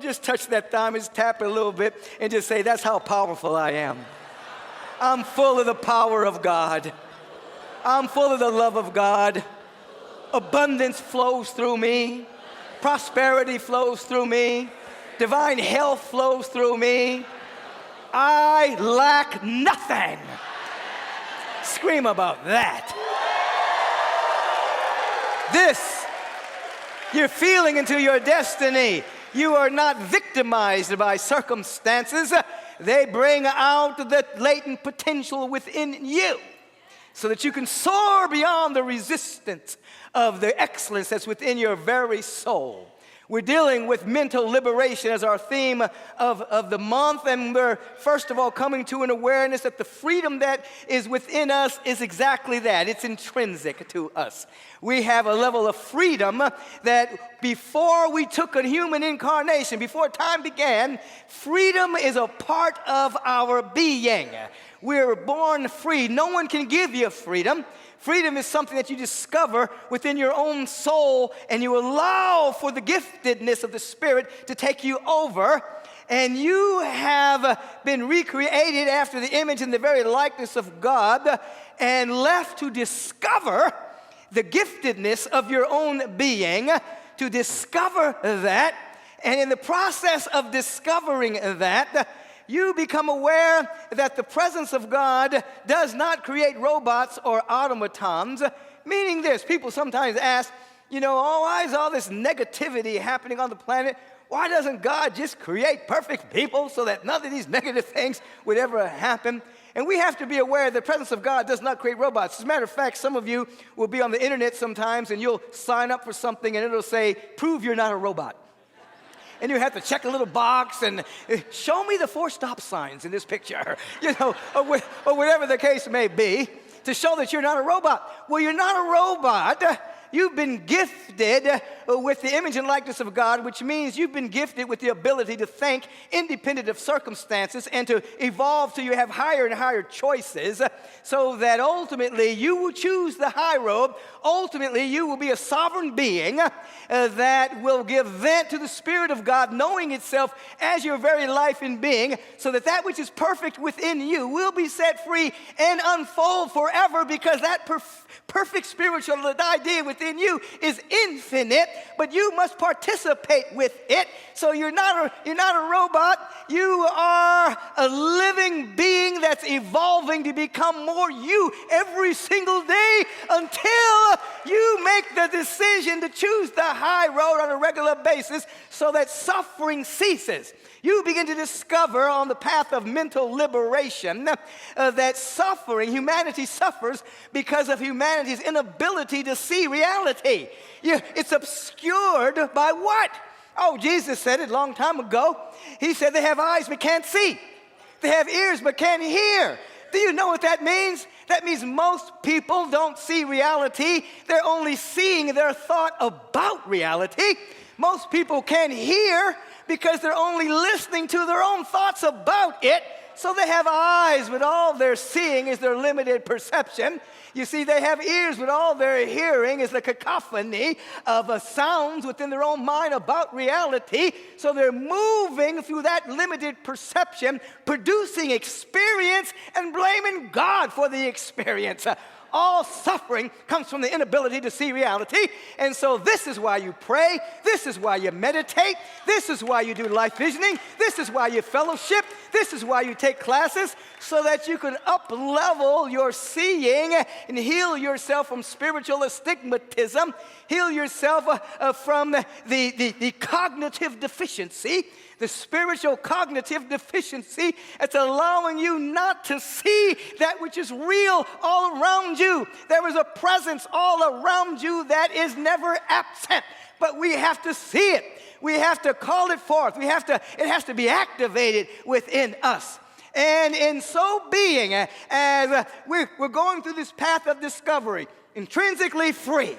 just touch that thumb, just tap it a little bit, and just say, that's how powerful I am. I'm full of the power of God. I'm full of the love of God. Abundance flows through me. Prosperity flows through me. Divine health flows through me. I lack nothing. Scream about that. This, you're feeling into your destiny. You are not victimized by circumstances. They bring out the latent potential within you so that you can soar beyond the resistance of the excellence that's within your very soul. We're dealing with mental liberation as our theme of the month, and we're first of all coming to an awareness that the freedom that is within us is exactly that. It's intrinsic to us. We have a level of freedom that before we took a human incarnation, before time began, freedom is a part of our being. We're born free. No one can give you freedom. Freedom is something that you discover within your own soul, and you allow for the giftedness of the Spirit to take you over. And you have been recreated after the image and the very likeness of God, and left to discover the giftedness of your own being, to discover that. And in the process of discovering that, you become aware that the presence of God does not create robots or automatons, meaning this. People sometimes ask, why is all this negativity happening on the planet? Why doesn't God just create perfect people so that none of these negative things would ever happen? And we have to be aware the presence of God does not create robots. As a matter of fact, some of you will be on the internet sometimes and you'll sign up for something and it'll say, prove you're not a robot. And you have to check a little box and show me the 4 stop signs in this picture, or whatever the case may be, to show that you're not a robot. Well, you're not a robot. You've been gifted with the image and likeness of God, which means you've been gifted with the ability to think independent of circumstances and to evolve till you have higher and higher choices, so that ultimately you will choose the high road. Ultimately, you will be a sovereign being that will give vent to the Spirit of God, knowing itself as your very life and being, so that that which is perfect within you will be set free and unfold forever, because that perfect spiritual idea within you is infinite, but you must participate with it. So you're not a robot. You are a living being that's evolving to become more you every single day until you make the decision to choose the high road on a regular basis so that suffering ceases. You begin to discover on the path of mental liberation that humanity suffers because of humanity's inability to see reality. It's obscured by what? Oh, Jesus said it a long time ago. He said they have eyes but can't see. They have ears but can't hear. Do you know what that means? That means most people don't see reality. They're only seeing their thought about reality. Most people can't hear because they're only listening to their own thoughts about it. So they have eyes, but all they're seeing is their limited perception. You see, they have ears, but all they're hearing is the cacophony of sounds within their own mind about reality. So they're moving through that limited perception, producing experience and blaming God for the experience. All suffering comes from the inability to see reality. And so this is why you pray. This is why you meditate. This is why you do life visioning. This is why you fellowship. This is why you take classes, so that you can up-level your seeing and heal yourself from spiritual astigmatism, heal yourself from the cognitive deficiency, the spiritual cognitive deficiency that's allowing you not to see that which is real all around you. There is a presence all around you that is never absent, but we have to see it. We have to call it forth. It has to be activated within us. And in so being, as we're going through this path of discovery, intrinsically free,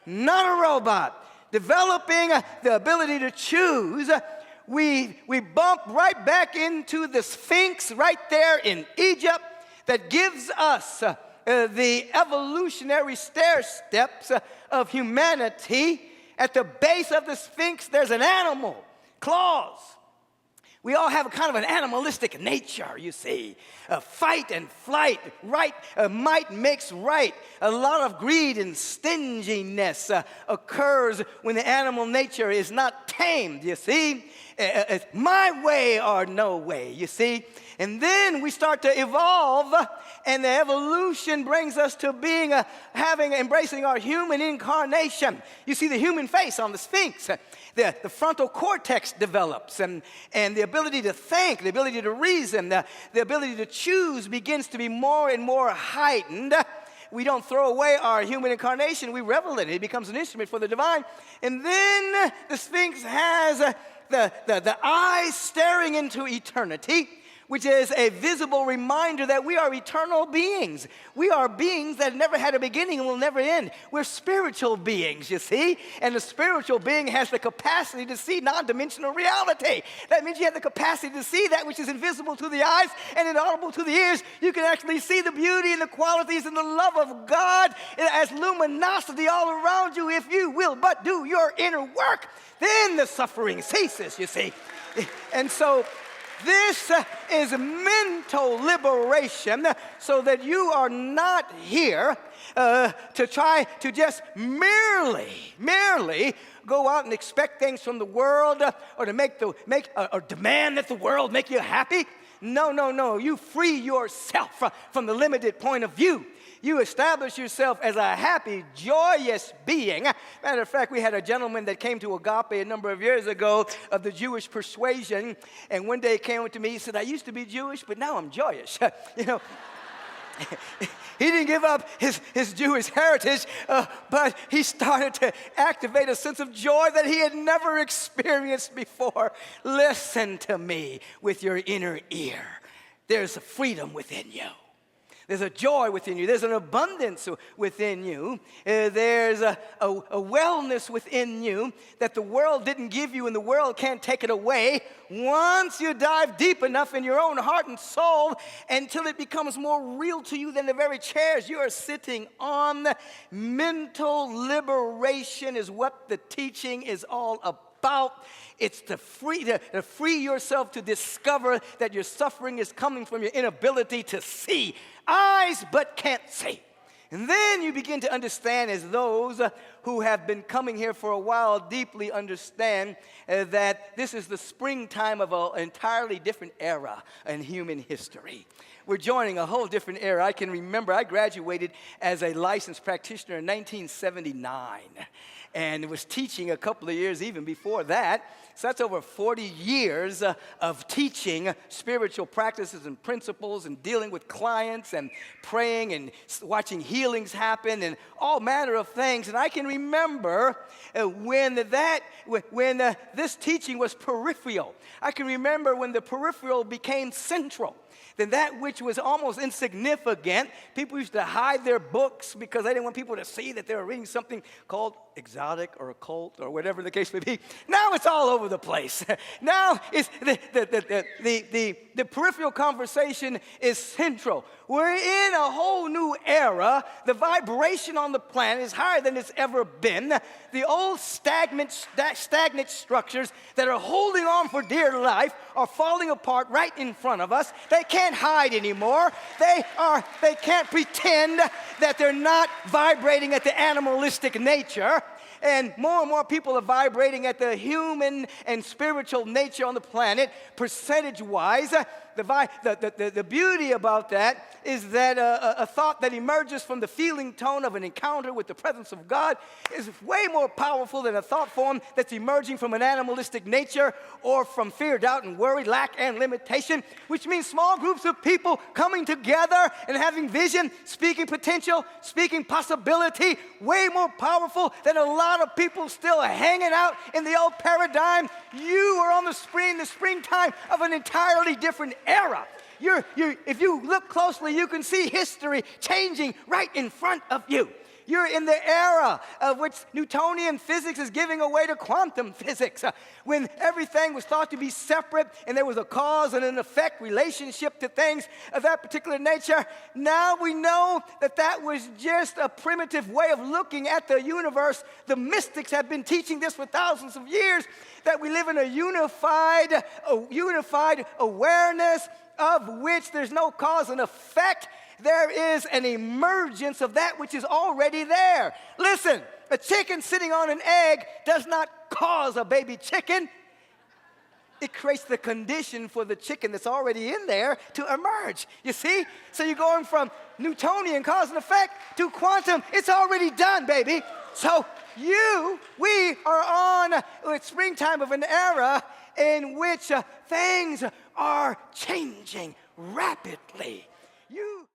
not a robot, developing the ability to choose, we bump right back into the Sphinx right there in Egypt that gives us the evolutionary stair steps of humanity. At the base of the Sphinx, there's an animal claws. We all have a kind of an animalistic nature, you see. Fight and flight, might makes right. A lot of greed and stinginess occurs when the animal nature is not tamed, you see. It's my way or no way, you see. And then we start to evolve, and the evolution brings us to being, embracing our human incarnation. You see the human face on the Sphinx. The frontal cortex develops, and the ability to think, the ability to reason, the ability to choose begins to be more and more heightened. We don't throw away our human incarnation. We revel in it. It becomes an instrument for the divine. And then the Sphinx has the eyes staring into eternity, which is a visible reminder that we are eternal beings. We are beings that never had a beginning and will never end. We're spiritual beings, you see, and the spiritual being has the capacity to see non-dimensional reality. That means you have the capacity to see that which is invisible to the eyes and inaudible to the ears. You can actually see the beauty and the qualities and the love of God as luminosity all around you if you will but do your inner work. Then the suffering ceases, you see. And so this is mental liberation, so that you are not here to try to just merely go out and expect things from the world or to or demand that the world make you happy. No. You free yourself from the limited point of view. You establish yourself as a happy, joyous being. Matter of fact, we had a gentleman that came to Agape a number of years ago of the Jewish persuasion, and one day he came to me, he said, I used to be Jewish, but now I'm joyous. You know, he didn't give up his Jewish heritage, but he started to activate a sense of joy that he had never experienced before. Listen to me with your inner ear. There's a freedom within you. There's a joy within you. There's an abundance within you. There's a wellness within you that the world didn't give you and the world can't take it away once you dive deep enough in your own heart and soul until it becomes more real to you than the very chairs you are sitting on. Mental liberation is what the teaching is all about. It's to free yourself to discover that your suffering is coming from your inability to see. Eyes but can't see. And then you begin to understand, as those who have been coming here for a while deeply understand, that this is the springtime of an entirely different era in human history. We're joining a whole different era. I can remember I graduated as a licensed practitioner in 1979 and was teaching a couple of years even before that. So that's over 40 years of teaching spiritual practices and principles and dealing with clients and praying and watching healings happen and all manner of things. And I can remember when this teaching was peripheral. I can remember when the peripheral became central. Then that which was almost insignificant, people used to hide their books because they didn't want people to see that they were reading something called exotic or occult or whatever the case may be. Now it's all over the place. Now it's the peripheral conversation is central. We're in a whole new era. The vibration on the planet is higher than it's ever been. The old stagnant structures that are holding on for dear life are falling apart right in front of us. They can't hide anymore. They can't pretend that they're not vibrating at the animalistic nature. And more people are vibrating at the human and spiritual nature on the planet, percentage-wise. The beauty about that is that a thought that emerges from the feeling tone of an encounter with the presence of God is way more powerful than a thought form that's emerging from an animalistic nature or from fear, doubt, and worry, lack, and limitation, which means small groups of people coming together and having vision, speaking potential, speaking possibility, way more powerful than a lot of people still hanging out in the old paradigm. You are on the springtime of an entirely different era. If you look closely, you can see history changing right in front of you. You're in the era of which Newtonian physics is giving away to quantum physics, when everything was thought to be separate and there was a cause and an effect relationship to things of that particular nature. Now we know that that was just a primitive way of looking at the universe. The mystics have been teaching this for thousands of years, that we live in a unified awareness of which there's no cause and effect. There is an emergence of that which is already there. Listen, a chicken sitting on an egg does not cause a baby chicken. It creates the condition for the chicken that's already in there to emerge. You see? So you're going from Newtonian cause and effect to quantum. It's already done, baby. So we are on springtime of an era in which things are changing rapidly.